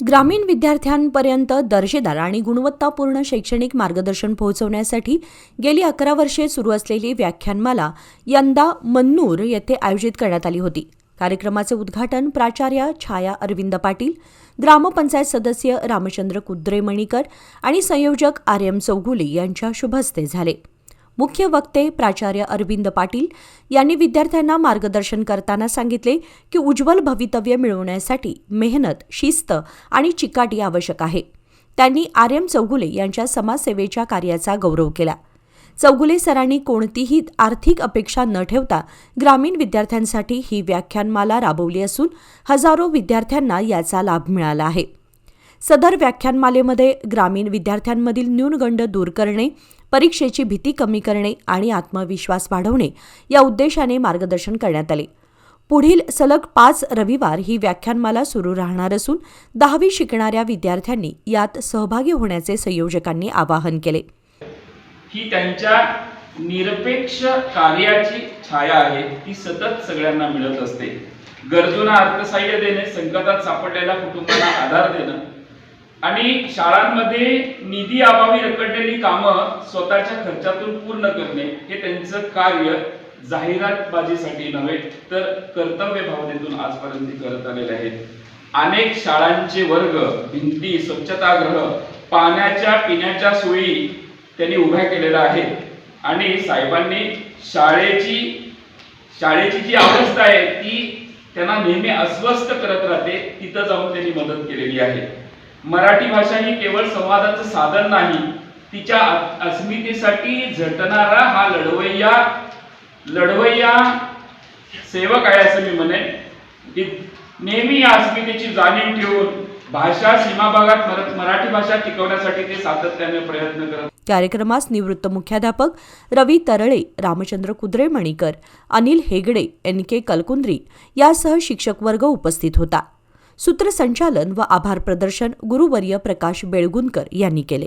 ग्रामीण विद्यार्थ्यांपर्यंत दर्जेदार आणि गुणवत्तापूर्ण शैक्षणिक मार्गदर्शन पोहोचवण्यासाठी गेली 11 वर्षे सुरू असलेली व्याख्यानमाला यंदा मन्नूर येथे आयोजित करण्यात आली होती। कार्यक्रमाचे उद्घाटन प्राचार्य छाया अरविंद पाटील, ग्रामपंचायत सदस्य रामचंद्र कुद्रेमणीकर आणि संयोजक आर.एम. चौगुले यांच्या शुभहस्ते झाले। मुख्य वक्ते प्राचार्य अरविंद पाटील यांनी विद्यार्थ्यांना मार्गदर्शन करताना सांगितले की उज्ज्वल भवितव्य मिळवण्यासाठी मेहनत, शिस्त आणि चिकाटी आवश्यक आहे। त्यांनी आर.एम. चौगुले यांच्या समाजसेवेच्या कार्याचा गौरव केला। चौगुले सरांनी कोणतीही आर्थिक अपेक्षा न ठेवता ग्रामीण विद्यार्थ्यांसाठी ही व्याख्यानमाला राबवली असून हजारो विद्यार्थ्यांना याचा लाभ मिळाला आहे। सदर व्याख्यानमालेमध्ये ग्रामीण विद्यार्थ्यांमधील न्यूनगंड दूर करणे, परीक्षेची भीती कमी करणे आणि आत्मविश्वास वाढवणे या उद्देशाने मार्गदर्शन करण्यात आले। पुढील सलग 5 रविवार ही व्याख्यानमाला सुरू राहणार असून 10वी शिकणाऱ्या विद्यार्थ्यांनी यात सहभागी होण्याचे संयोजकांनी आवाहन केले। ही त्यांच्या निरपेक्ष कार्याची छाया आहे, ती सतत सगळ्यांना मिळत असते। गरजूंना अर्थसहाय्य देणे, संकटात सापडलेल्या कुटुंबांना आधार देणं आणि शाळांमध्ये निधी अभावी रखडलेली कामं स्वतःच्या खर्चातून पूर्ण करणे हे त्यांचं कार्य जाहिरातबाजीसाठी नव्हे तर कर्तव्य भावनेतून आजपर्यंत करत आलेले आहेत। अनेक शाळांचे वर्ग, भिंती, स्वच्छतागृह, पाण्याच्या पिण्याच्या सोयी त्यांनी उभ्या केलेल्या आहेत आणि साहेबांनी शाळेची जी अवस्था आहे ती त्यांना नेहमी अस्वस्थ करत राहते, तिथं जाऊन त्यांनी मदत केलेली आहे। मराठी भाषा ही केवळ संवादाचं साधन नाही, तिच्या अस्मितेसाठी झटणारा हा लढवय्या सेवक आहे असं मी म्हणेन। नेहमी या अस्मितेची जाणीव ठेवून भाषा सीमाभागात मराठी भाषा टिकवण्यासाठी ते सातत्याने प्रयत्न करत। कार्यक्रमास निवृत्त मुख्याध्यापक रवी तरळे, रामचंद्र कुद्रेमणीकर, अनिल हेगडे, एन.के. कलकुंद्री यासह शिक्षक वर्ग उपस्थित होता। सूत्रसंचालन व आभार प्रदर्शन गुरुवर्य प्रकाश बेळगुंदकर यांनी केले।